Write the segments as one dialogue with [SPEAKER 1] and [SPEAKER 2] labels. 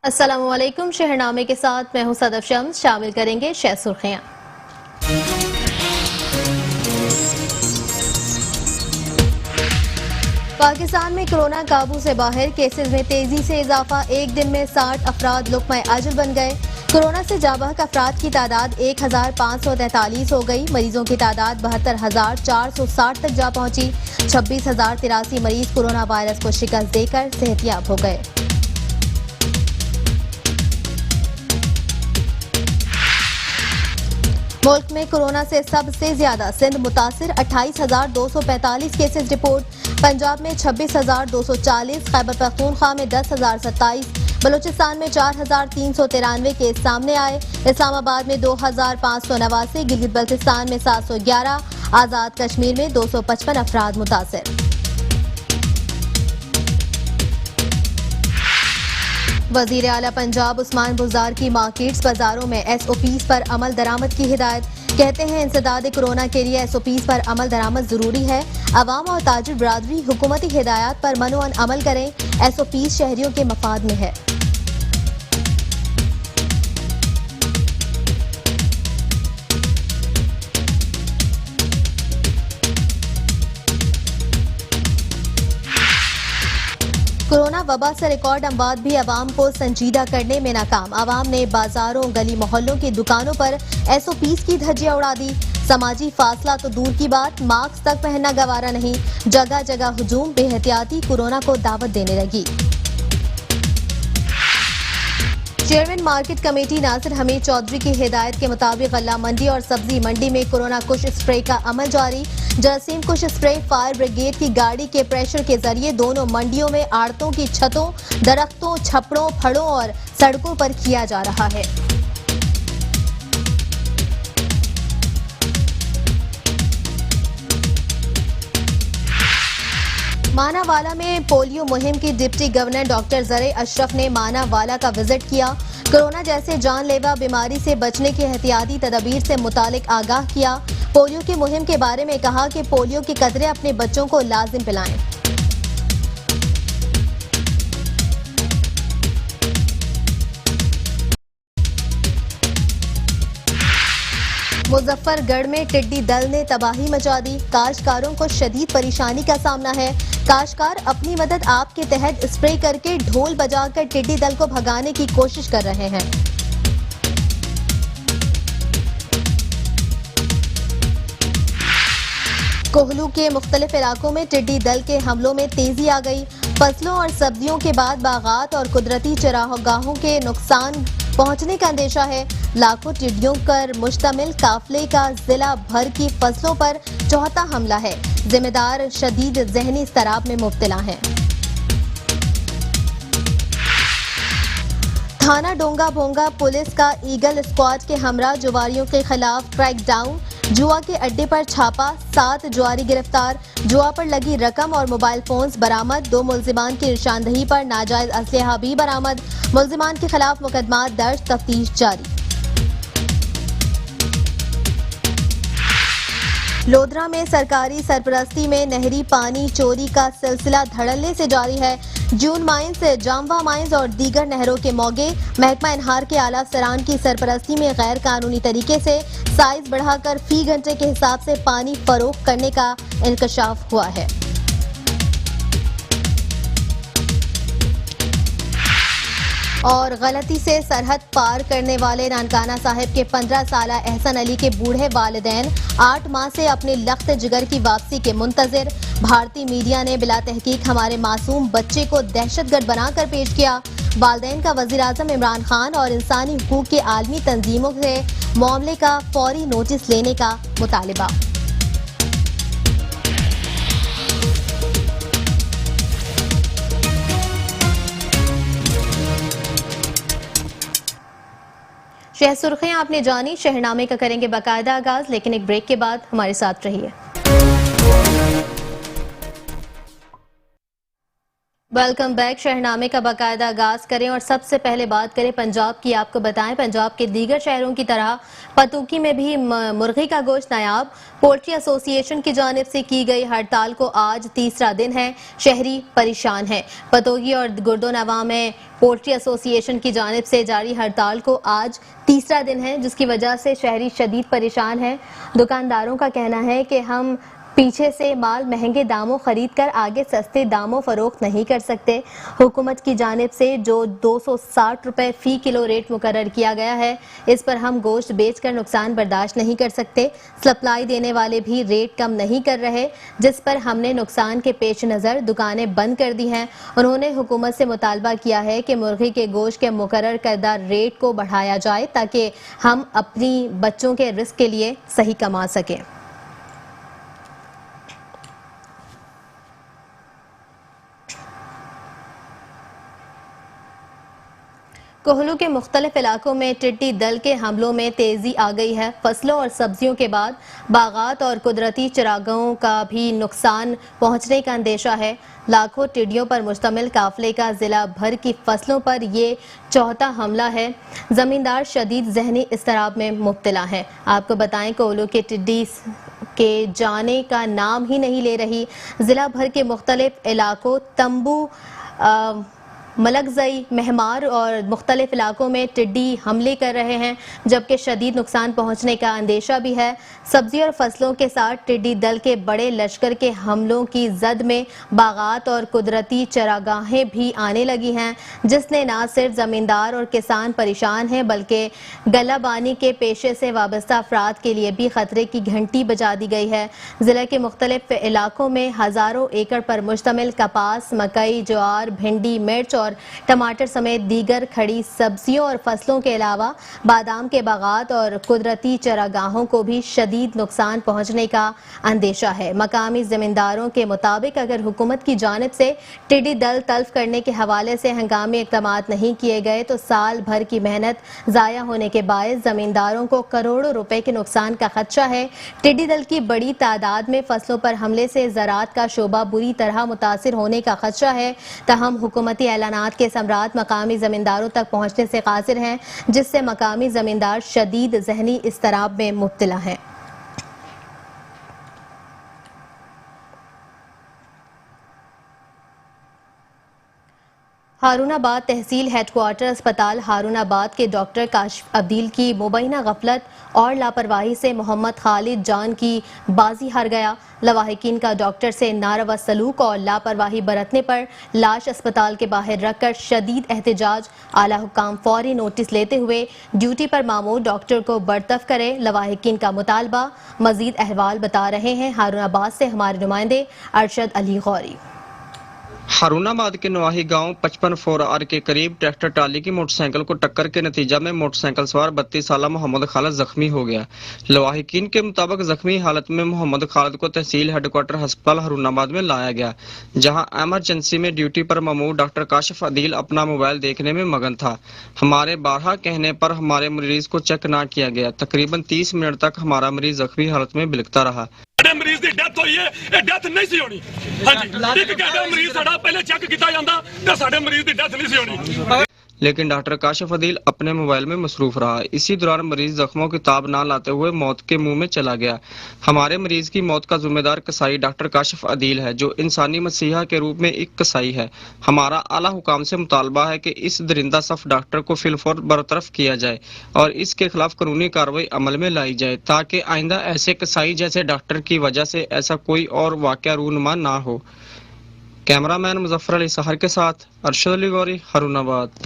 [SPEAKER 1] अस्सलामुअलैकुम। शहरनामे के साथ मैं हूं सदफ शम्स। शामिल करेंगे शह सुर्खियां। पाकिस्तान में कोरोना काबू से बाहर, केसेस में तेजी से इजाफा। एक दिन में 60 अफराद लुक़्मा अजल बन गए। कोरोना से जाबहक अफराद की तादाद 1543 हो गई। मरीजों की तादाद 72,460 तक जा पहुंची। 26,083 मरीज कोरोना वायरस को शिकस्त देकर सेहतियाब हो गए। मुल्क में कोरोना से सबसे ज्यादा सिंध मुतासिर, 28,245 केसेस रिपोर्ट। पंजाब में 26,240, खैबर पख्तूनख्वा में 10,027, बलूचिस्तान में 4,393 केस सामने आए। इस्लामाबाद में 2,589, गिलगित बल्तिस्तान में 711, आजाद कश्मीर में 255 अफराद मुतासिर। वजीर आला पंजाब उस्मान बुज़दार की मार्केट्स बाजारों में SOPs पर अमल दरामद की हिदायत। कहते हैं इंसदाद कोरोना के लिए SOPs पर अमल दरामद जरूरी है। अवाम और ताजिर बरादरी हुकूमती हिदायत पर मनोअन अमल करें। SOPs शहरियों के मफाद में है। कोरोना वबा से रिकॉर्ड अमवात भी अवाम को संजीदा करने में नाकाम। अवाम ने बाजारों, गली मोहल्लों की दुकानों पर SOPs की धज्जियां उड़ा दी। समाजी फासला तो दूर की बात, मास्क तक पहनना गवारा नहीं। जगह जगह हुजूम, बेहतियाती कोरोना को दावत देने लगी। Chairman market committee Nasir Hamid Chaudhry की हिदायत के मुताबिक गल्ला मंडी और सब्जी मंडी में कोरोना कुश स्प्रे का अमल जारी। जरासीम कुश स्प्रे फायर ब्रिगेड की गाड़ी के प्रेशर के जरिए दोनों मंडियों में आड़तों की छतों, दरख्तों, छपड़ों, फड़ों और सड़कों पर किया जा रहा है। मानावाला में पोलियो मुहिम की डिप्टी गवर्नर डॉक्टर जरे अशरफ ने मानावाला का विजिट किया। कोरोना जैसे जानलेवा बीमारी से बचने की एहतियाती तदबीर से मुतालिक आगाह किया। पोलियो की मुहिम के बारे में कहा कि पोलियो के कतरे अपने बच्चों को लाजिम पिलाएं। मुजफ्फरगढ़ में टिड्डी दल ने तबाही मचा दी। काश्तकारों को शदीद परेशानी का सामना है। काश्तकार अपनी मदद आप के तहत स्प्रे करके ढोल बजाकर टिड्डी दल को भगाने की कोशिश कर रहे हैं। कोहलू के मुख्तलिफ इलाकों में टिड्डी दल के हमलों में तेजी आ गई। फसलों और सब्जियों के बाद बागात और कुदरती चरागाहों के नुकसान पहुंचने का अंदेशा है। लाखों टिड्डियों पर मुश्तमिल काफिले का जिला भर की फसलों पर चौथा हमला है। जिम्मेदार शदीद जहनी इस्तराब में मुब्तला हैं। थाना डोंगा भोंगा पुलिस का ईगल स्क्वाड के हमरा जुआरियों के खिलाफ क्रैकडाउन। जुआ के अड्डे पर छापा, 7 जुआरी गिरफ्तार। जुआ पर लगी रकम और मोबाइल फोन्स बरामद। 2 मुल्जिमान की निशानदही पर नाजायज असलहा भी बरामद। मुल्जिमान के खिलाफ मुकदमा दर्ज, तफ्तीश जारी। लोधरा में सरकारी सरपरस्ती में नहरी पानी चोरी का सिलसिला धड़ल्ले से जारी है। जून माइंस, जामवा माइंस और दीगर नहरों के मौगे महकमा इनहार के आला सरान की सरपरस्ती में गैर कानूनी तरीके से साइज बढ़ाकर फी घंटे के हिसाब से पानी फरोख्त करने का इंकशाफ हुआ है। और गलती से सरहद पार करने वाले नानकाना साहिब के 15 साला एहसन अली के बूढ़े वालिदैन 8 माह से अपने लख्त जिगर की वापसी के मुंतजिर। भारतीय मीडिया ने बिला तहकीक हमारे मासूम बच्चे को दहशतगर्द बनाकर पेश किया। वालिदैन का वजीर आजम इमरान खान और इंसानी हुकूक के आलमी तंजीमों से मामले का फौरी नोटिस लेने का मुतालिबा। शह सुर्खियां आपने जानी। शहरनामे का करेंगे बाकायदा आगाज, लेकिन एक ब्रेक के बाद हमारे साथ रहिए। Welcome back. शहरनामे का बाकायदा आगाज करें और सबसे पहले बात करें पंजाब की। आपको बताएं, पंजाब के दीगर शहरों की तरह पतूकी में भी मुर्गी का गोश्त नायाब। पोल्ट्री एसोसिएशन की जानिब से की गई हड़ताल को आज तीसरा दिन है। शहरी परेशान हैं। पतोगी और गुर्दोनवा में पोल्ट्री एसोसिएशन की जानिब से जारी हड़ताल को आज तीसरा दिन है, जिसकी वजह से शहरी शदीद परेशान हैं। दुकानदारों का कहना है कि हम पीछे से माल महंगे दामों खरीद कर आगे सस्ते दामों फरोख्त नहीं कर सकते। हुकूमत की जानिब से जो 260 रुपए फी किलो रेट मुकर्रर किया गया है, इस पर हम गोश्त बेचकर नुकसान बर्दाश्त नहीं कर सकते। सप्लाई देने वाले भी रेट कम नहीं कर रहे, जिस पर हमने नुकसान के पेश नज़र दुकानें बंद कर दी हैं। उन्होंने हुकूमत से मुतालबा किया है कि मुर्गी के गोश्त के मुकर्रर करदा रेट को बढ़ाया जाए ताकि हम अपनी बच्चों के रिस्क के लिए सही कमा सकें। कोहलू के मुख्तलिफ इलाकों में टिड्डी दल के हमलों में तेजी आ गई है। फसलों और सब्जियों के बाद बागात और कुदरती चरागाहों का भी नुकसान पहुंचने का अंदेशा है। लाखों टिड्डियों पर मुश्तमिल काफिले का जिला भर की फसलों पर ये चौथा हमला है। जमींदार शदीद जहनी इस्तराब में मुब्तला है। आपको बताएं, कोहलू के टिड्डी के जाने का नाम ही नहीं ले रही। जिला भर के मुख्तलिफ इलाकों तंबू, मलकजई, महमार और मुख्तलिफ इलाकों में टिड्डी हमले कर रहे हैं, जबकि शदीद नुकसान पहुंचने का अंदेशा भी है। सब्जी और फसलों के साथ टिड्डी दल के बड़े लश्कर के हमलों की जद में बागात और कुदरती चरागाहें भी आने लगी हैं, जिसने न सिर्फ जमींदार और किसान परेशान हैं, बल्कि गलाबानी के पेशे से वाबस्ता अफराद के लिए भी खतरे की घंटी बजा दी गई है। जिले के मुख्तलिफ इलाकों में हजारों एकड़ पर मुश्तमिल कपास, मकई, ज्वार, भिंडी, मिर्च और टमाटर समेत दीगर खड़ी सब्जियों और फसलों के अलावा बादाम के बागात और कुदरती चरागाहों को भी शदीद नुकसान पहुंचने का अंदेशा है। मकामी जमींदारों के मुताबिक अगर हुकूमत की जानिब से टिड्डी दल तल्फ करने के हवाले से हंगामी इक़दाम नहीं किए गए तो साल भर की मेहनत जाया होने के बायस जमींदारों को करोड़ों रुपए के नुकसान का खदशा है। टिड्डी दल की बड़ी तादाद में फसलों पर हमले से ज़राअत का शोबा बुरी तरह मुतासिर होने का खदशा है। तहम हुकूमती ऐलानात के समरात मकामी जमींदारों तक पहुंचने से कासिर हैं, जिससे मकामी जमींदार शदीद जहनी इस्तराब में मुब्तला हैं। हारूनाबाद तहसील हेडक्वार्टर अस्पताल हारूनाबाद के डॉक्टर काशिफ अब्दील की मुबैना गफलत और लापरवाही से मोहम्मद खालिद जान की बाजी हार गया। लवाहिकीन का डॉक्टर से नारवा सलूक और लापरवाही बरतने पर लाश अस्पताल के बाहर रखकर शदीद एहतजाज। आला हुकाम फौरी नोटिस लेते हुए ड्यूटी पर मामूर डॉक्टर को बर्तरफ करे, लवाहिकीन का मुतालबा। मजीद अहवाल बता रहे हैं हारूनाबाद से हमारे नुमाइंदे अरशद अली गौरी।
[SPEAKER 2] हारूनाबाद के नवाही गांव 55-4R के करीब ट्रैक्टर ट्राली की मोटरसाइकिल को टक्कर के नतीजा में मोटरसाइकिल सवार 32 साला मोहम्मद खालिद जख्मी हो गया। लवाहिकीन के मुताबिक जख्मी हालत में मोहम्मद खालिद को तहसील हेडक्वार्टर अस्पताल हारूनाबाद में लाया गया, जहां इमरजेंसी में ड्यूटी पर ममूर डॉक्टर काशिफ अदील अपना मोबाइल देखने में मगन था। हमारे बारहा कहने पर हमारे मरीज को चेक ना किया गया। तकरीबन 30 मिनट तक हमारा मरीज जख्मी हालत में बिलखता रहा।
[SPEAKER 3] मरीज की डेथ हुई है, ये डेथ नहीं सी होनी। हाँ जी, एक घंटा मरीज साडा पहले चेक किया जाता तो साडे मरीज की डेथ नहीं सी होनी।
[SPEAKER 2] लेकिन डॉक्टर काशिफ अदील अपने मोबाइल में मसरूफ रहा। इसी दौरान मरीज जख्मों की ताब ना लाते हुए मौत के मुंह में चला गया। हमारे मरीज की मौत का जिम्मेदार कसाई डॉक्टर काशिफ अदील है, जो इंसानी मसीहा के रूप में एक कसाई है। हमारा आला हुकाम से मुतालबा है कि इस दरिंदा सफ डॉक्टर को फिलफौर बरतरफ किया जाए और इसके खिलाफ कानूनी कार्रवाई अमल में लाई जाए, ताकि आइंदा ऐसे कसाई जैसे डॉक्टर की वजह से ऐसा कोई और वाकया रूनुमा ना हो। कैमरामैन मुजफ्फर अली सहर के साथ अरशद अली गौरी, हारूनाबाद।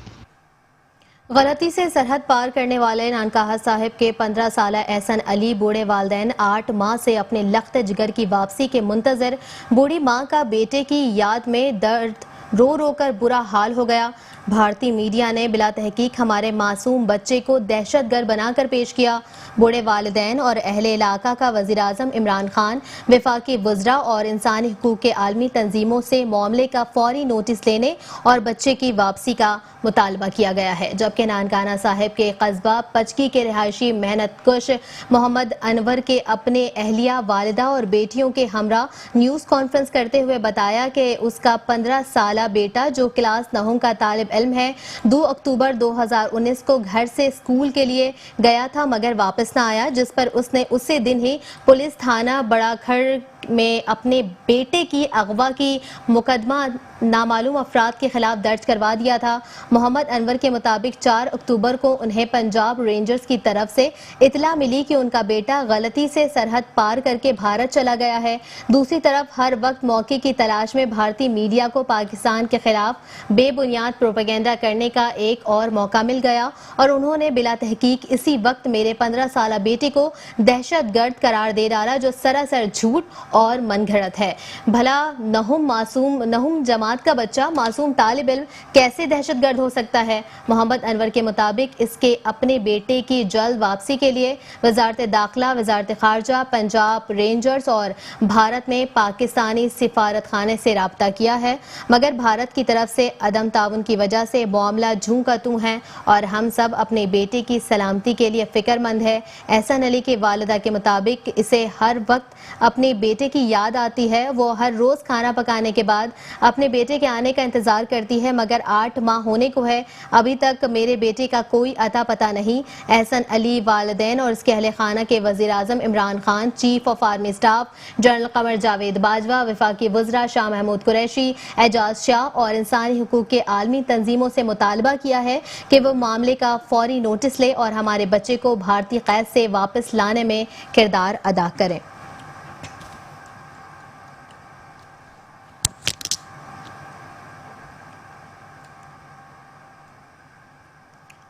[SPEAKER 1] गलती से सरहद पार करने वाले नानकाना साहिब के 15 साला एहसन अली बूढ़े वालदैन 8 माह से अपने लख्त जिगर की वापसी के मुंतजर। बूढ़ी माँ का बेटे की याद में दर्द रो रो कर बुरा हाल हो गया। भारतीय मीडिया ने बिला तहकीक हमारे मासूम बच्चे को दहशतगर्द बनाकर पेश किया। बूढ़े वालिदैन और अहले इलाका का वज़ीर-ए-आज़म इमरान खान, वफाकी वज़रा और इंसानी हुकूक के आलमी तंजीमों से मामले का फौरी नोटिस लेने और बच्चे की वापसी का मुतालबा किया गया है। जबकि नानकाना साहिब के कस्बा पचकी के रिहायशी मेहनत कुश मोहम्मद अनवर के अपने अहलिया, वालिदा और बेटियों के हमरा न्यूज़ कॉन्फ्रेंस करते हुए बताया कि उसका 15 साल वाला बेटा जो क्लास 9 का तालिब इल्म है 2 अक्टूबर 2019 को घर से स्कूल के लिए गया था मगर वापस ना आया, जिस पर उसने उसी दिन ही पुलिस थाना बड़ाखड़ में अपने बेटे की अगवा की मुकदमा नामालूम अफराद के खिलाफ दर्ज करवा दिया था। मोहम्मद अनवर के मुताबिक 4 अक्टूबर को उन्हें पंजाब रेंजर्स की तरफ से इतला मिली कि उनका बेटा गलती से सरहद पार करके भारत चला गया है। दूसरी तरफ हर वक्त मौके की तलाश में भारतीय मीडिया को पाकिस्तान के खिलाफ बेबुनियाद प्रोपेगेंडा करने का एक और मौका मिल गया और उन्होंने बिला तहकीक इसी वक्त मेरे 15 साल बेटे को दहशतगर्द करार दे डाला, जो सरासर झूठ और मनगढ़ंत है। भला नहुम जमात का बच्चा मासूम तालिब इल्म कैसे दहशतगर्द हो सकता है? मोहम्मद अनवर के मुताबिक इसके अपने बेटे की जल्द वापसी के लिए वजारत दाखिला, वजारत खारजा, पंजाब रेंजर्स और भारत में पाकिस्तानी सिफारत खाने से राब्ता किया है, मगर भारत की तरफ से अदम ताउन की वजह से मामला जूं का तूं है और हम सब अपने बेटे की सलामती के लिए फिक्रमंद है। एहसन अली के वालिदा के मुताबिक इसे हर वक्त अपने बेटे की याद आती है। वो हर रोज खाना पकाने के बाद अपने बेटे के आने का इंतजार करती है, मगर 8 माह होने को है, अभी तक मेरे बेटे का कोई अता पता नहीं। एहसन अली वालिदैन और उसके अहले खाना के वजीर आजम Imran Khan, chief of army staff general Qamar Javed Bajwa, वफाकी वज़रा शाह महमूद कुरैशी, एजाज शाह और इंसानी हुकूक के आलमी तंजीमों से मुतालबा किया है कि वो मामले का फौरी नोटिस ले और हमारे बच्चे को भारतीय कैद से वापस लाने में किरदार अदा करें।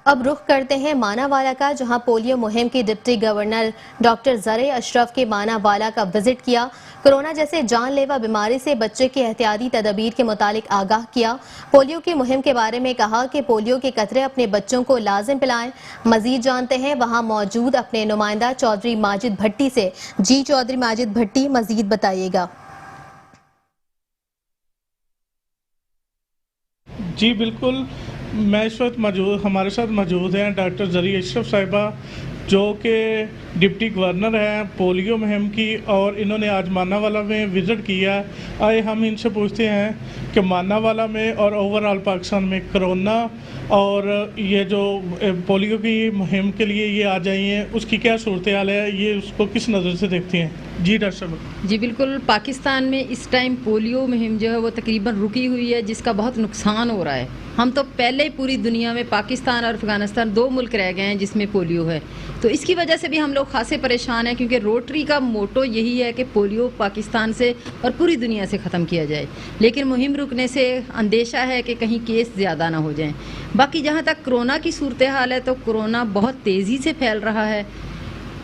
[SPEAKER 1] अब रुख करते हैं मानावाला का, जहां पोलियो मुहिम की डिप्टी गवर्नर डॉक्टर ज़रे अशरफ के मानावाला का विजिट किया। कोरोना जैसे जानलेवा बीमारी से बच्चे के एहतियाती तदबीर के मुतालिक आगाह किया। पोलियो की मुहिम के बारे में कहा कि पोलियो के कतरे अपने बच्चों को लाजिम पिलाएं। मजीद जानते हैं वहां मौजूद अपने नुमाइंदा चौधरी माजिद भट्टी से। जी चौधरी माजिद भट्टी, मजीद बताइएगा।
[SPEAKER 4] जी बिल्कुल, मैं इस वक्त हमारे साथ मौजूद हैं डॉक्टर ज़री अशरफ साहिबा, जो कि डिप्टी गवर्नर हैं पोलियो मुहिम की, और इन्होंने आज मानावाला में विज़िट किया। आए हम इनसे पूछते हैं कि मानावाला में और ओवरऑल पाकिस्तान में कोरोना और ये जो पोलियो की मुहिम के लिए ये आ जाई हैं, उसकी क्या सूरत हाल है, ये उसको किस नज़र से देखती हैं? जी डॉक्टर साहब।
[SPEAKER 5] जी बिल्कुल, पाकिस्तान में इस टाइम पोलियो मुहिम जो है वो तकरीबन रुकी हुई है, जिसका बहुत नुकसान हो रहा है। हम तो पहले ही पूरी दुनिया में पाकिस्तान और अफगानिस्तान 2 मुल्क रह गए हैं जिसमें पोलियो है, तो इसकी वजह से भी हम लोग खासे परेशान हैं, क्योंकि रोटरी का मोटो यही है कि पोलियो पाकिस्तान से और पूरी दुनिया से ख़त्म किया जाए, लेकिन मुहिम रुकने से अंदेशा है कि कहीं केस ज़्यादा ना हो जाएं। बाकी जहाँ तक कोरोना की सूरत हाल है, तो कोरोना बहुत तेज़ी से फैल रहा है।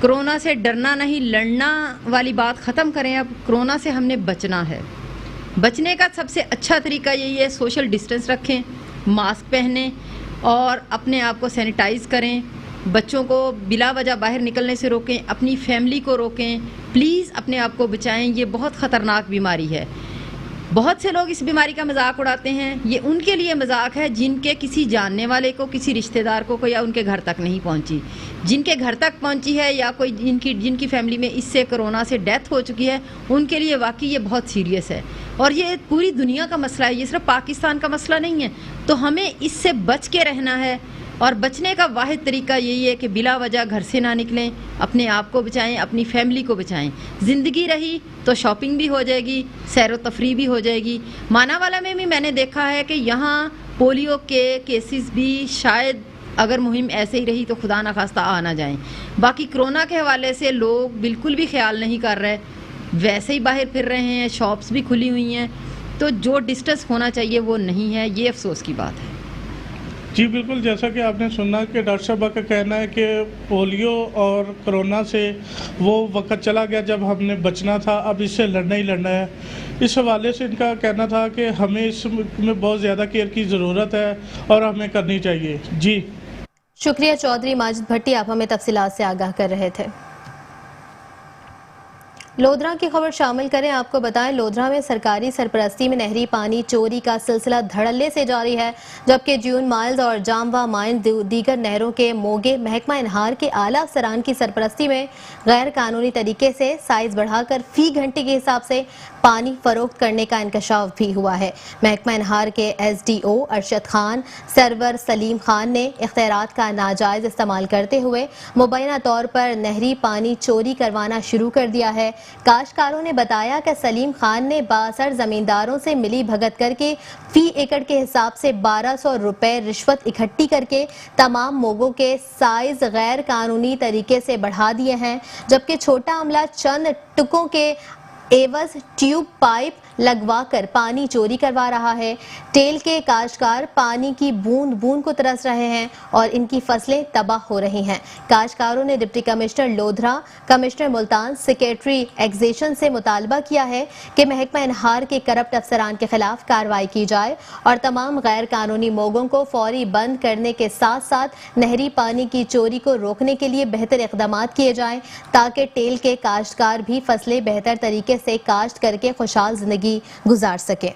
[SPEAKER 5] कोरोना से डरना नहीं, लड़ना वाली बात ख़त्म करें। अब कोरोना से हमने बचना है। बचने का सबसे अच्छा तरीका यही है, सोशल डिस्टेंस रखें, मास्क पहनें और अपने आप को सैनिटाइज़ करें। बच्चों को बिला वजह बाहर निकलने से रोकें, अपनी फैमिली को रोकें। प्लीज़ अपने आप को बचाएं, ये बहुत ख़तरनाक बीमारी है। बहुत से लोग इस बीमारी का मजाक उड़ाते हैं, ये उनके लिए मजाक है जिनके किसी जानने वाले को, किसी रिश्तेदार को या उनके घर तक नहीं पहुंची। जिनके घर तक पहुंची है या कोई जिनकी फैमिली में इससे कोरोना से डेथ हो चुकी है, उनके लिए वाकई ये बहुत सीरियस है और ये पूरी दुनिया का मसला है, ये सिर्फ पाकिस्तान का मसला नहीं है। तो हमें इससे बच के रहना है और बचने का वाहिद तरीका यही है कि बिला वजह घर से ना निकलें, अपने आप को बचाएं, अपनी फैमिली को बचाएं। ज़िंदगी रही तो शॉपिंग भी हो जाएगी, सैर व तफरी भी हो जाएगी। मानावाला में भी मैंने देखा है कि यहाँ पोलियो के केसेस भी शायद अगर मुहिम ऐसे ही रही तो खुदा न खास्ता आ ना जाएं। बाकी कोरोना के हवाले से लोग बिल्कुल भी ख्याल नहीं कर रहे, वैसे ही बाहर फिर रहे हैं, शॉप्स भी खुली हुई हैं, तो जो डिस्टेंस होना चाहिए वो नहीं है, ये अफसोस की बात है।
[SPEAKER 4] जी बिल्कुल, जैसा कि आपने सुना कि डॉक्टर साहब का कहना है कि पोलियो और कोरोना से वो वक्त चला गया जब हमने बचना था, अब इससे लड़ना ही लड़ना है। इस हवाले से इनका कहना था कि हमें इसमें बहुत ज़्यादा केयर की ज़रूरत है और हमें करनी चाहिए। जी
[SPEAKER 1] शुक्रिया चौधरी माजिद भट्टी, आप हमें तफसीलात से आगाह कर रहे थे। लोधरा की खबर शामिल करें। आपको बताएं, लोधरा में सरकारी सरपरस्ती में नहरी पानी चोरी का सिलसिला धड़ल्ले से जारी है, जबकि जून माइल्स और जामवा माइन दीगर नहरों के मोगे महकमा इनहार के आला अफसरान की सरपरस्ती में गैर कानूनी तरीके से साइज बढ़ाकर फी घंटे के हिसाब से पानी फरोख्त करने का इंकशाफ भी हुआ है। महकमा इनहार के SDO अरशद खान सरवर सलीम खान ने इख्तियारात का नाजायज इस्तेमाल करते हुए मुबैना तौर पर नहरी पानी चोरी करवाना शुरू कर दिया है। काश्तकारों ने बताया कि सलीम खान ने बासर जमींदारों से मिली भगत करके फी एकड़ के हिसाब से 1200 रुपए रिश्वत इकट्ठी करके तमाम मोगों के साइज गैर कानूनी तरीके से बढ़ा दिए हैं, जबकि छोटा अमला चंद टुकों के एवज ट्यूब पाइप लगवाकर पानी चोरी करवा रहा है। टेल के काश्तकार पानी की बूंद बूंद को तरस रहे हैं और इनकी फसलें तबाह हो रही हैं। काश्तकारों ने deputy commissioner Lodhran, commissioner Multan, secretary एग्जीशन से मुतालबा किया है कि महकमा इनहार के करप्ट अफसरान के खिलाफ कार्रवाई की जाए और तमाम गैर कानूनी मोगों को फौरी बंद करने के साथ साथ नहरी पानी की चोरी को रोकने के लिए बेहतर इकदाम किए जाएं, ताकि टेल के काश्तकार भी फसलें बेहतर तरीके से काश्त करके खुशहाल जिंदगी गुजार सके।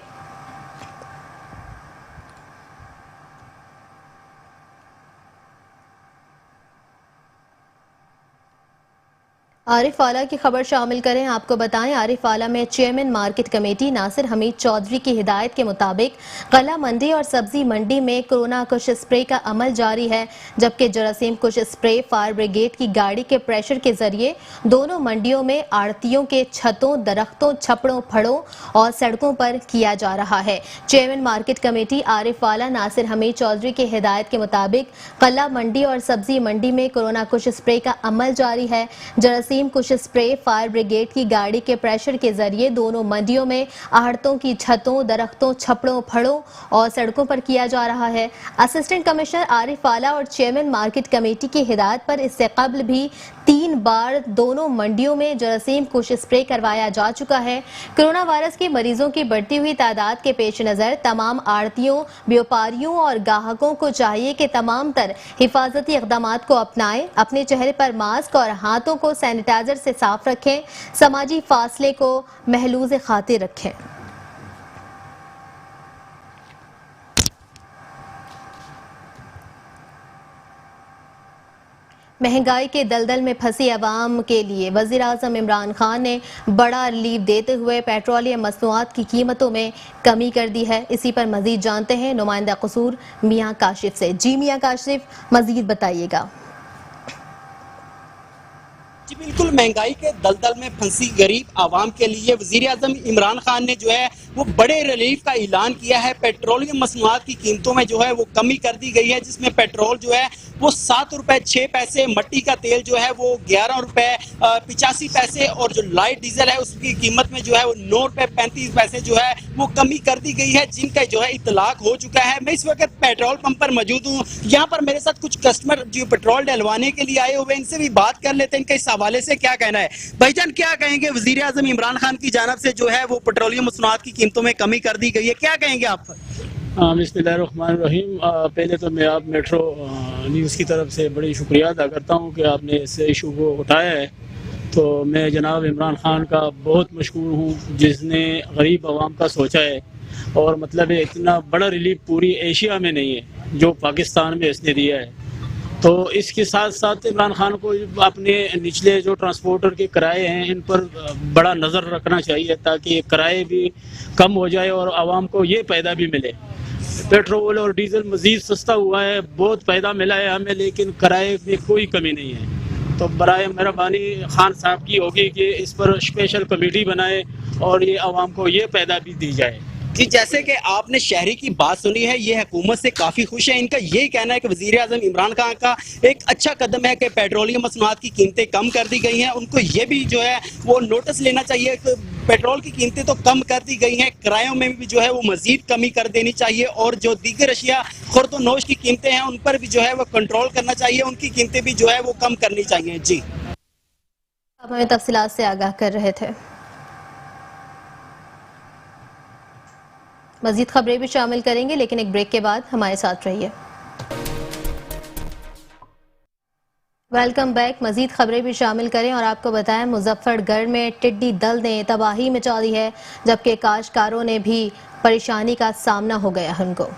[SPEAKER 1] आरिफ आला की खबर शामिल करें। आपको बताएं, आरिफ आला में chairman market committee Nasir Hamid Chaudhry की हिदायत के मुताबिक गला मंडी और सब्जी मंडी में कोरोना कुश स्प्रे का अमल जारी है, जबकि जरासीम कुश स्प्रे फायर ब्रिगेड की गाड़ी के प्रेशर के जरिए दोनों मंडियों में आड़तियों के छतों, दरख्तों, छपड़ों, फड़ों और सड़कों पर किया जा रहा है। चेयरमैन मार्केट कमेटी आरिफ आला नासिर हमीद चौधरी की हिदायत के मुताबिक गला मंडी और सब्जी मंडी में कोरोना कुश स्प्रे का अमल जारी है। जरासीम कुश स्प्रे फायर ब्रिगेड की गाड़ी के प्रेशर के जरिए दोनों मंडियों में आहड़तों की छतों, दरख्तों, छपड़ों, फड़ों और सड़कों पर किया जा रहा है। असिस्टेंट कमिश्नर आरिफ आला और चेयरमैन मार्केट कमेटी की हिदायत पर इससे कबल भी 3 बार दोनों मंडियों में जरासीम कुश स्प्रे करवाया जा चुका है। कोरोना वायरस के मरीजों की बढ़ती हुई तादाद के पेश नजर तमाम आड़तियों, व्यापारियों और ग्राहकों को चाहिए कि तमाम तर हिफाजती इकदाम को अपनाएं, अपने चेहरे पर मास्क और हाथों को सैनिटाइजर से साफ रखें, समाजी फासले को महलूज खातिर रखें। महंगाई के दलदल में फंसी अवाम के लिए वज़ीर आज़म इमरान खान ने बड़ा रिलीफ देते हुए पेट्रोलियम मसनूआत की कीमतों में कमी कर दी है। इसी पर मजीद जानते हैं नुमाइंदा कसूर मियां काशिफ से। जी मियां काशिफ, मजीद बताइएगा।
[SPEAKER 6] जी बिल्कुल, महंगाई के दलदल में फंसी गरीब आवाम के लिए वज़ीर आज़म इमरान खान ने जो है वो बड़े रिलीफ का ऐलान किया है। पेट्रोलियम मसनूआत की कीमतों में जो है वो कमी कर दी गई है, जिसमें पेट्रोल जो है वो 7 रुपए 6 पैसे, मट्टी का तेल जो है वो 11 रुपए 85 पैसे और जो लाइट डीजल है उसकी कीमत में जो है वो 9 रुपए 35 पैसे जो है वो कमी कर दी गई है, जिनका जो है इतलाक हो चुका है। मैं इस वक्त पेट्रोल पंप पर मौजूद हूँ। यहाँ पर मेरे साथ कुछ कस्टमर जो पेट्रोल डलवाने के लिए आए हुए, इनसे भी बात कर लेते हैं इनका इस हवाले से क्या कहना है। भाईजान, क्या कहेंगे, वज़ीर आज़म इमरान खान की जानिब से जो है वो पेट्रोलियम मसनूआत की कीमतों में कमी कर दी गई है, क्या कहेंगे आप?
[SPEAKER 7] बिस्मिल्लाहिर्रहमानिर्रहीम। पहले तो मैं आप मेट्रो न्यूज़ की तरफ से बड़ी शुक्रिया अदा करता हूँ कि आपने इस इशू को उठाया है। तो मैं जनाब इमरान खान का बहुत मशकूर हूँ, जिसने गरीब आवाम का सोचा है और मतलब इतना बड़ा रिलीफ पूरी एशिया में नहीं है जो पाकिस्तान में इसने दिया है। तो इसके साथ साथ इमरान खान को अपने निचले जो ट्रांसपोर्टर के किराए हैं इन पर बड़ा नज़र रखना चाहिए, ताकि किराए भी कम हो जाए और आवाम को ये फ़ायदा भी मिले। पेट्रोल और डीजल मज़ीद सस्ता हुआ है, बहुत फ़ायदा मिला है हमें, लेकिन किराए में कोई कमी नहीं है। तो बराए मेहरबानी खान साहब की होगी कि इस पर स्पेशल कमेटी बनाए और ये आवाम को ये फ़ायदा भी दी जाए।
[SPEAKER 6] जी, जैसे कि आपने शहरी की बात सुनी है, ये हुकूमत से काफ़ी खुश है। इनका यही कहना है कि वज़ीर आज़म इमरान खान का एक अच्छा कदम है कि पेट्रोलियम मसनूआत की कीमतें कम कर दी गई हैं। उनको ये भी जो है वो नोटिस लेना चाहिए कि पेट्रोल की कीमतें तो कम कर दी गई हैं, किरायों में भी जो है वो मज़ीद कमी कर देनी चाहिए और जो दीगर अशिया खुर्द व नोश की कीमतें हैं उन पर भी जो है वो कंट्रोल करना चाहिए, उनकी कीमतें भी जो है वो कम करनी चाहिए। जी,
[SPEAKER 1] आप हमें तफसीलात से आगाह कर रहे थे। मजीद खबरें भी शामिल करेंगे, लेकिन एक ब्रेक के बाद हमारे साथ रहिए। Welcome back. मजीद खबरें भी शामिल करें और आपको बताएं मुजफ्फरगढ़ में टिड्डी दल ने तबाही मचा दी है, जबकि काश्तकारों ने भी परेशानी का सामना हो गया है उनको।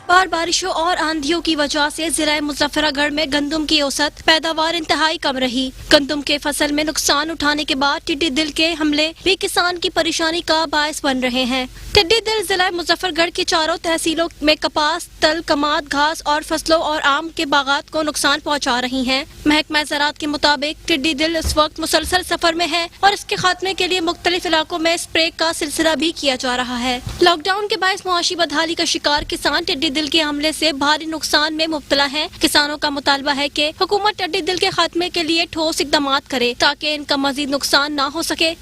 [SPEAKER 8] बार बारिशों और आंधियों की वजह से जिला मुजफ्फरगढ़ में गंदम की औसत पैदावार इंतहाई कम रही। गंदम के फसल में नुकसान उठाने के बाद टिड्डी दिल के हमले भी किसान की परेशानी का बायस बन रहे हैं। टिड्डी दिल जिला मुजफ्फरगढ़ की चारों तहसीलों में कपास, तल, कमाद, घास और फसलों और आम के बागात को नुकसान पहुंचा रही हैं। महकमा ज़राअत के मुताबिक टिड्डी दिल इस वक्त मुसलसल सफर में है और इसके खात्मे के लिए मुख्तलिफ इलाकों में स्प्रे का सिलसिला भी किया जा रहा है। लॉकडाउन के बायस मुआशी बदहाली का शिकार किसान टिड्डी दिल के हमले से भारी नुकसान में मुब्तला हैं। किसानों का मुतालबा है कि हुकूमत टिड्डी दिल के खात्मे के लिए ठोस इक़दामात करे ताकि इनका मजीद नुकसान न हो सके।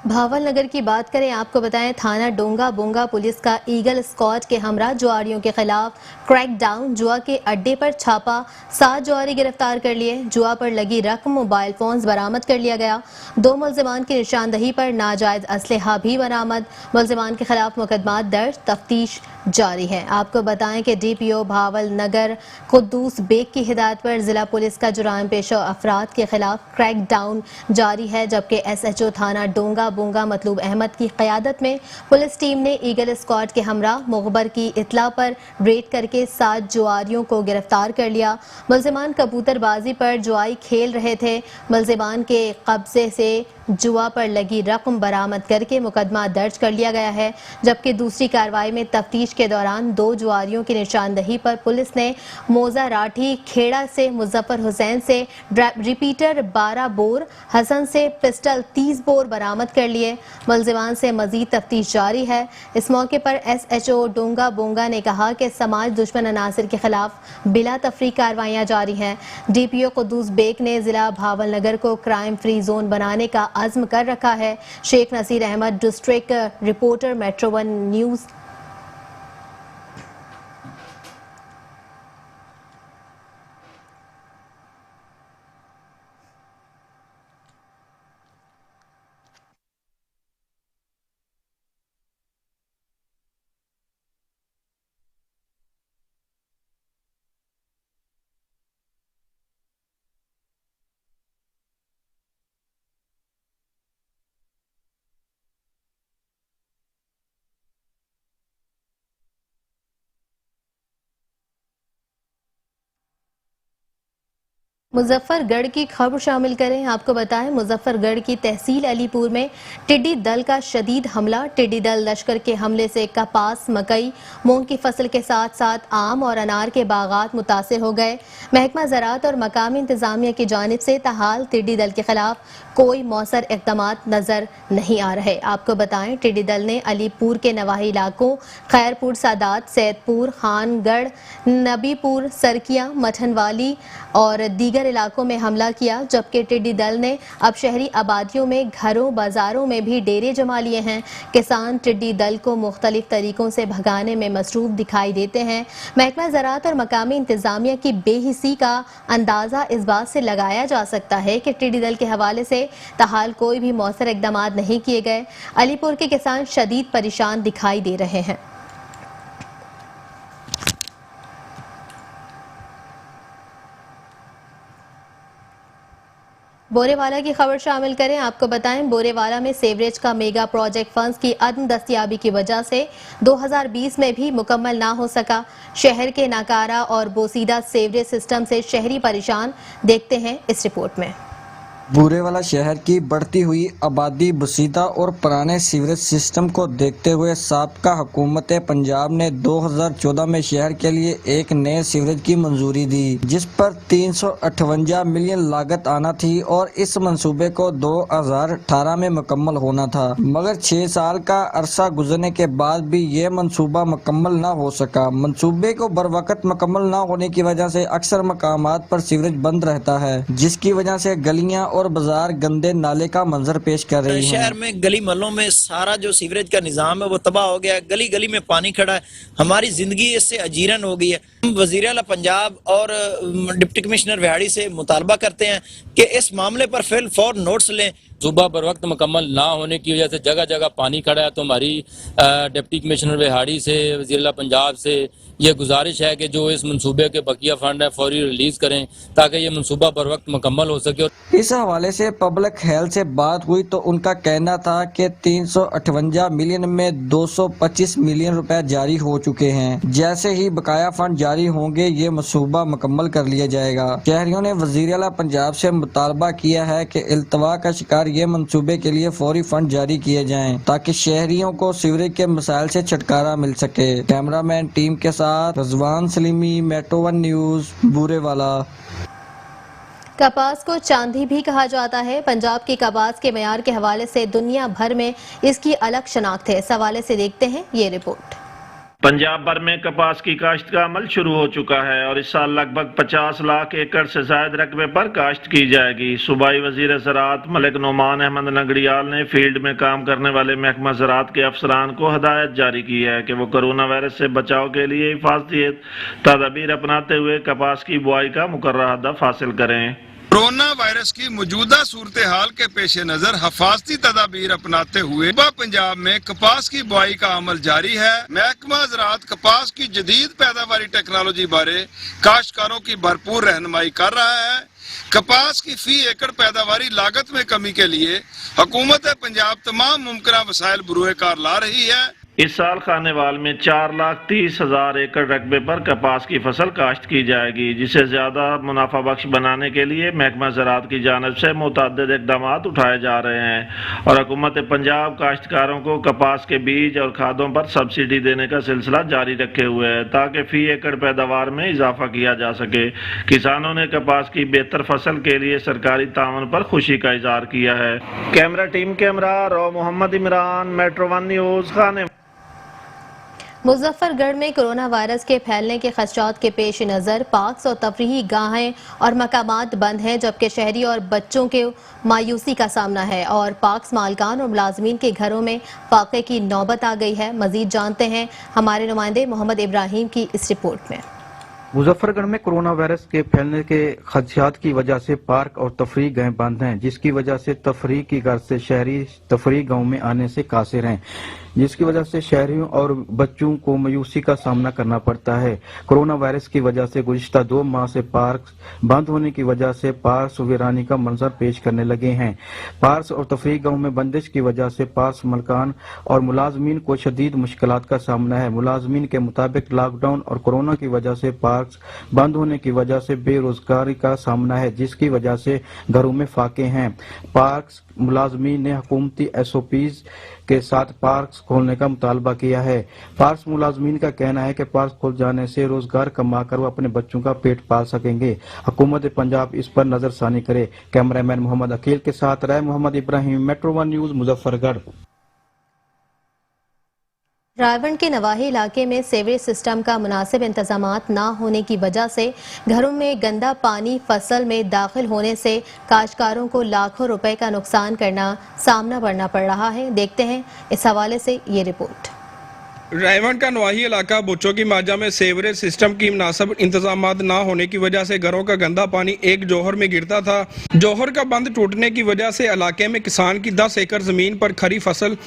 [SPEAKER 1] भावल नगर की बात करें, आपको बताएं थाना डोंगा बोंगा पुलिस का ईगल स्क्वाड के हमरा जुआरियों के खिलाफ क्रैकडाउन, जुआ के अड्डे पर छापा, 7 जुआरी गिरफ्तार कर लिए। जुआ पर लगी रकम, मोबाइल फोन्स बरामद कर लिया गया। 2 मुल्जिमान की निशानदही पर नाजायज असलहा भी बरामद। मुल्जिमान के खिलाफ मुकदमा दर्ज, तफ्तीश जारी है। आपको बताएं कि DPO भावल नगर कुद्दूस बेग की हिदायत पर जिला पुलिस का जुराम पेशा अफराद के खिलाफ क्रैकडाउन जारी है, जबकि SHO थाना डोंगा बोंगा मतलूब अहमद की क़यादत में पुलिस टीम ने ईगल स्क्वाड के हमरा मुखबर की इतला पर रेड करके 7 जुआरियों को गिरफ्तार कर लिया। मुल्जिमान कबूतरबाजी पर जुआई खेल रहे थे। मुल्जिमान के कब्जे से जुआ पर लगी रकम बरामद करके मुकदमा दर्ज कर लिया गया है, जबकि दूसरी कार्रवाई में तफ्तीश के दौरान 2 जुआरियों की निशानदही पर पुलिस ने मोजा राठी खेड़ा से मुजफ्फर हुसैन से रिपीटर 12 बोर, हसन से पिस्टल 30 बोर बरामद कर लिए। मुल्जिमान से मजीद तफ्तीश जारी है। इस मौके पर SHO डोंगा बोंगा ने कहा कि समाज दुश्मन अनासिर के खिलाफ बिला तफरीक कार्रवाइयाँ जारी हैं। DPO कुद्दूस बेग ने जिला भावल नगर को क्राइम फ्री जोन बनाने का अज़्म कर रखा है। Sheikh Naseer Ahmed, district reporter, metro 1 news. Muzaffargarh की खबर शामिल करें। आपको बताएं मुजफ्फरगढ़ की तहसील अलीपुर में टिड्डी दल का शदीद हमला। टिड्डी दल लश्कर के हमले से कपास, मकई, मूंग की फसल के साथ साथ आम और अनार के बागात मुतासिर हो गए। महकमा ज़राअत और मकामी इंतजामिया की जानिब से ताहाल टिड्डी दल के खिलाफ कोई मौसर इक़दामात नजर नहीं आ रहे। आपको बताएं टिड्डी दल ने अलीपुर के नवाही इलाकों खैरपुर, सादात, सैदपुर, खानगढ़, नबीपुर, सरकिया, मठनवाली और दीगर इलाकों में हमला किया, जबकि टिड्डी दल ने अब शहरी आबादियों में घरों, बाजारों में भी डेरे जमा लिए हैं। किसान टिड्डी दल को मुख्तलिफ तरीकों से भगाने में मसरूफ दिखाई देते हैं। महकमा ज़राअत और मकामी इंतजामिया की बेहिसी का अंदाजा इस बात से लगाया जा सकता है कि टिड्डी दल के हवाले से ताहाल कोई भी मौसर इक़दामात नहीं किए गए। अलीपुर के किसान शदीद परेशान दिखाई दे रहे हैं। बोरेवाला की खबर शामिल करें। आपको बताएं बोरेवाला में सेवरेज का मेगा प्रोजेक्ट फंड्स की अदम दस्तयाबी की वजह से 2020 में भी मुकम्मल ना हो सका। शहर के नाकारा और बोसीदा सेवरेज सिस्टम से शहरी परेशान। देखते हैं इस रिपोर्ट में।
[SPEAKER 9] बोरेवाला शहर की बढ़ती हुई आबादी, बसीदा और पुराने सीवरेज सिस्टम को देखते हुए साबका हुकूमत पंजाब ने 2014 में शहर के लिए एक नए सीवरेज की मंजूरी दी, जिस पर 358 मिलियन लागत आना थी और इस मंसूबे को 2018 में मुकम्मल होना था। मगर 6 साल का अरसा गुजरने के बाद भी ये मंसूबा मुकम्मल न हो सका। मंसूबे को बरवकत मुकम्मल न होने की वजह से अक्सर मकामात पर सीवरेज बंद रहता है, जिसकी वजह से गलियां और बाजार गंदे नाले का मंजर पेश कर रही हैं।
[SPEAKER 10] शहर में गली मोहल्लों में सारा जो सीवरेज का निजाम है वो तबाह हो गया है, गली गली में पानी खड़ा है, हमारी जिंदगी इससे अजीरन हो गई है। हम वज़ीर आला पंजाब और डिप्टी कमिश्नर विहाड़ी से मुतालबा करते हैं कि इस मामले पर फिल फौर नोट्स लें।
[SPEAKER 11] सुबह बर वक्त मुकम्मल ना होने की वजह से जगह जगह पानी खड़ा है, तो हमारी डिप्टी कमिश्नर विहाड़ी से, वज़ीर आला पंजाब से ये गुजारिश है कि जो इस मंसूबे के बकिया फंड है फौरी रिलीज करें ताकि ये मंसूबा बर वक्त मुकम्मल हो सके।
[SPEAKER 9] इस हवाले से पब्लिक हेल्थ से बात हुई तो उनका कहना था कि 358 मिलियन में 225 मिलियन रुपए जारी हो चुके हैं। जैसे ही बकाया फंड जारी होंगे ये मंसूबा मुकम्मल कर लिया जाएगा। शहरियों ने वज़ीर आला पंजाब से मुतालबा किया है कि इल्तवा का शिकार ये मंसूबे के लिए फौरी फंड जारी किए जाएं ताकि शहरियों को सीवरेज के मसाइल से छुटकारा मिल सके। कैमरामैन टीम के साथ रजवान सलीमी, मेट्रो 1 न्यूज, बूरेवाला।
[SPEAKER 1] कपास को चांदी भी कहा जाता है। पंजाब की कपास के मयार के हवाले से दुनिया भर में इसकी अलग शनाख्त है। इस हवाले से देखते हैं ये रिपोर्ट।
[SPEAKER 12] पंजाब भर में कपास की काश्त का अमल शुरू हो चुका है और इस साल लगभग 50 लाख एकड़ से जायद रकबे पर काश्त की जाएगी। सूबाई वजीर ज़राअत मलिक नोमान अहमद नगड़ियाल ने फील्ड में काम करने वाले महकमा ज़राअत के अफसरान को हदायत जारी की है कि वो कोरोना वायरस से बचाव के लिए हिफाजती तदाबीर अपनाते हुए कपास की बुआई का मुकर्रर हदफ हासिल करें।
[SPEAKER 13] कोरोना वायरस की मौजूदा सूरत हाल के पेश नजर हिफाजती तदाबीर अपनाते हुए पंजाब में कपास की बुआई का अमल जारी है। महकमा ज़राअत कपास की जदीद पैदावारी टेक्नोलॉजी बारे काश्तकारों की भरपूर रहनुमाई कर रहा है। कपास की फी एकड़ पैदावारी लागत में कमी के लिए हुकूमत पंजाब तमाम मुमकिन वसाइल बरूए कार ला रही है।
[SPEAKER 12] इस साल खानेवाल में 4,30,000 एकड़ रकबे पर कपास की फसल काश्त की जाएगी, जिसे ज्यादा मुनाफा बख्श बनाने के लिए महकमा ज़राअत की जानिब से मुतअद्दिद इक़दाम उठाए जा रहे हैं और हुकूमत पंजाब काश्तकारों को कपास के बीज और खादों पर सब्सिडी देने का सिलसिला जारी रखे हुए है ताकि फी एकड़ पैदावार में इजाफा किया जा सके। किसानों ने कपास की बेहतर फसल के लिए सरकारी तावन पर खुशी का इजहार किया है। कैमरा टीम के हमरा रो मोहम्मद इमरान, मेट्रो 1 न्यूज, खाने।
[SPEAKER 1] मुजफ्फरगढ़ में कोरोना वायरस के फैलने के खदशात के पेश नज़र पार्क्स और तफरीही गाहें और मकामात बंद हैं, जबकि शहरी और बच्चों के मायूसी का सामना है और पार्क्स मालकान और मुलाजमीन के घरों में फाके की नौबत आ गई है। मजीद जानते हैं हमारे नुमाइंदे मोहम्मद इब्राहिम की इस रिपोर्ट में।
[SPEAKER 14] मुजफ्फरगढ़ में कोरोना वायरस के फैलने के खदशात की वजह से पार्क और तफरीह गाहें बंद हैं, जिसकी वजह से तफरीह की गर्ज से शहरी तफरीह गाँव में आने से कासिर हैं, जिसकी वजह से शहरियों और बच्चों को मायूसी का सामना करना पड़ता है। कोरोना वायरस की वजह से गुज़िश्ता 2 माह से पार्क बंद होने की वजह से पार्क वीरानी का मंजर पेश करने लगे हैं। पार्क और तफरीह गाँव में बंदिश की वजह से पार्क मलकान और मुलाजमीन को शदीद मुश्किलात का सामना है। मुलाजमीन के मुताबिक लॉकडाउन और कोरोना की वजह से पार्क बंद होने की वजह से बेरोजगारी का सामना है, जिसकी वजह से घरों में फाके हैं। पार्क मुलाजमीन ने हुकूमती SOPs के साथ पार्क खोलने का मुतालबा किया है। पार्क मुलाजमीन का कहना है कि पार्क खोल जाने से रोजगार कमाकर वो अपने बच्चों का पेट पाल सकेंगे। हुकूमत पंजाब इस पर नजरसानी करे। कैमरामैन मोहम्मद अकील के साथ राय मोहम्मद इब्राहिम, मेट्रो 1 न्यूज, मुजफ्फरगढ़।
[SPEAKER 1] रायवंड के नवाही इलाके में सीवरेज सिस्टम का मुनासिब इंतजामात ना होने की वजह से घरों में गंदा पानी फसल में दाखिल होने से काश्तकारों को लाखों रुपए का नुकसान सामना करना पड़ रहा है। देखते हैं इस हवाले से ये रिपोर्ट।
[SPEAKER 2] रायवंड का नवाही इलाका बुच्चो की माजा में सीवरेज सिस्टम की मुनासिब इंतजाम ना होने की वजह से घरों का गंदा पानी एक जोहर में गिरता था। जोहर का बंद टूटने की वजह से इलाके में किसान की 10 एकड़ जमीन पर खरी फसल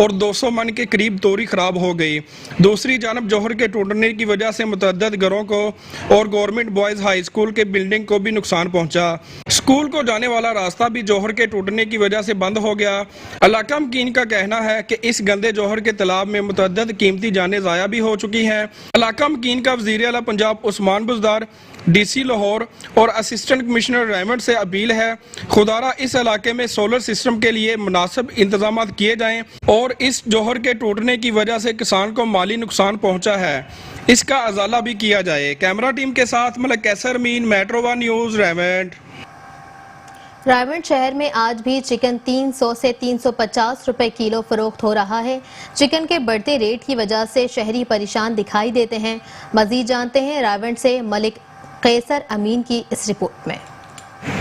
[SPEAKER 2] और 200 मन के करीब तोरी खराब हो गई। दूसरी जानब जोहर के टूटने की वजह से मुतअद्दिद घरों को और गवर्नमेंट बॉयज हाई स्कूल के बिल्डिंग को भी नुकसान पहुंचा। स्कूल को जाने वाला रास्ता भी जोहर के टूटने की वजह से बंद हो गया। इलाका मकीन का कहना है कि इस गंदे जोहर के तालाब में मुतअद्दिद कीमती जानें ज़ाया भी हो चुकी हैं। इलाका मकीन का वज़ीर आला पंजाब उस्मान बुज़दार, DC लाहौर और असिस्टेंट कमिश्नर रायवंड से अपील है खुदारा इस इलाके में सोलर सिस्टम के लिए मुनासिब इंतजाम किए जाएं और इस जोहर के टूटने की वजह से किसान को माली नुकसान पहुंचा है, इसका अजाला भी किया जाए। कैमरा टीम के साथ मलिक कैसर मीन, मेट्रो 1 न्यूज, रायवंड।
[SPEAKER 1] रायवंड शहर में आज भी चिकन 300 से 350 रुपए किलो फरोख्त हो रहा है। चिकन के बढ़ते रेट की वजह से शहरी परेशान दिखाई देते हैं। मजीद जानते हैं रायवंड से मलिक कैसर अमीन की इस रिपोर्ट में।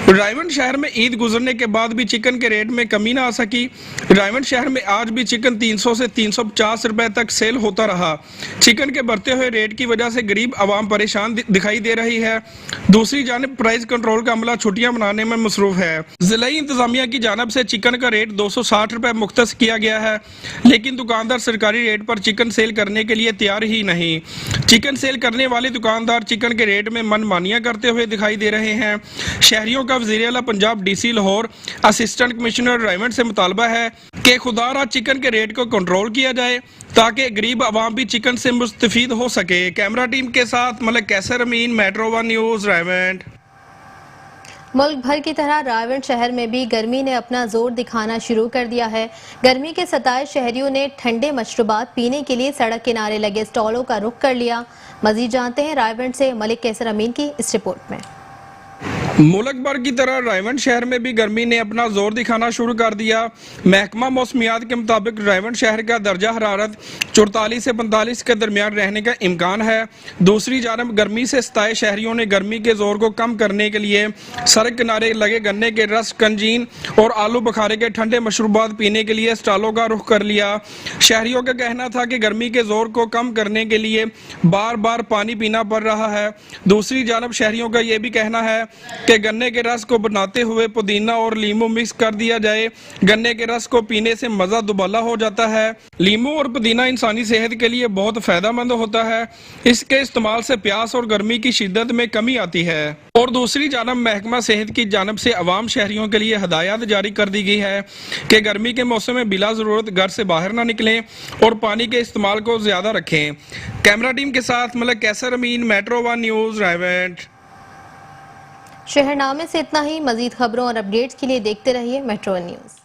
[SPEAKER 15] रायवंड शहर में ईद गुजरने के बाद भी चिकन के रेट में कमी ना आ सकी। रायवंड शहर में आज भी चिकन 300 से 350 रुपए तक सेल होता रहा। चिकन के बढ़ते हुए रेट की वजह से गरीब आवाम परेशान दिखाई दे रही है। दूसरी जानिब प्राइस कंट्रोल का अमला छुट्टियां मनाने में मसरूफ है। जिलाई इंतजामिया की जानब से चिकन का रेट 260 रुपए मुख्तस किया गया है, लेकिन दुकानदार सरकारी रेट पर चिकन सेल करने के लिए तैयार ही नहीं। चिकन सेल करने वाले दुकानदार चिकन के रेट में मनमानियां करते हुए दिखाई दे रहे हैं। शहरियों का वज़ीर आला Punjab DC Lahore assistant commissioner Raiwind से मुतालबा है कि खुदारा चिकन के रेट को कंट्रोल किया जाए ताकि गरीब आवाम भी चिकन से मुस्तफीद हो सके। कैमरा टीम के साथ मलिक कैसर अमीन, मेट्रो 1 न्यूज़, रायवंड।
[SPEAKER 1] मुल्क भर की तरह रायवंड शहर में भी गर्मी ने अपना जोर दिखाना शुरू कर दिया है। गर्मी के सताए शहरियों ने ठंडे मशरूबात पीने के लिए सड़क किनारे लगे स्टॉलों का रुख कर लिया। मजीद जानते हैं रायवंड से मलिक कैसर अमीन की इस रिपोर्ट में।
[SPEAKER 15] मुल्क भर की तरह रायवंड शहर में भी गर्मी ने अपना जोर दिखाना शुरू कर दिया। महकमा मौसमियात के मुताबिक रायवंड शहर का दर्जा हरारत 44 से 45 के दरमियान रहने का इम्कान है। दूसरी जानब गर्मी से सताए शहरियों ने गर्मी के जोर को कम करने के लिए सड़क किनारे लगे गन्ने के रस, कंजीन और आलू बुखारे के ठंडे मशरूबात पीने के लिए स्टॉलों का रुख कर लिया। शहरियों का कहना था कि गर्मी के जोर को कम करने के लिए बार बार पानी पीना पड़ रहा है। दूसरी जानब शहरियों का यह भी कहना है कि गन्ने के रस को बनाते हुए पुदीना और लीमू मिक्स कर दिया जाए। गन्ने के रस को पीने से मजा दुबाला हो जाता है। लीमू और पुदीना इंसानी सेहत के लिए बहुत फायदेमंद होता है। इसके इस्तेमाल से प्यास और गर्मी की शिद्दत में कमी आती है। और दूसरी जानब महकमा सेहत की जानब से अवाम शहरियों के लिए हदायत जारी कर दी गई है कि गर्मी के मौसम में बिला जरूरत घर से बाहर ना निकलें और पानी के इस्तेमाल को ज्यादा रखें। कैमरा टीम के साथ मलिक कैसर अमीन, मेट्रो 1 न्यूज़, रायवंड।
[SPEAKER 1] शहरनामे से इतना ही। मजीद खबरों और अपडेट्स के लिए देखते रहिए मेट्रो न्यूज़।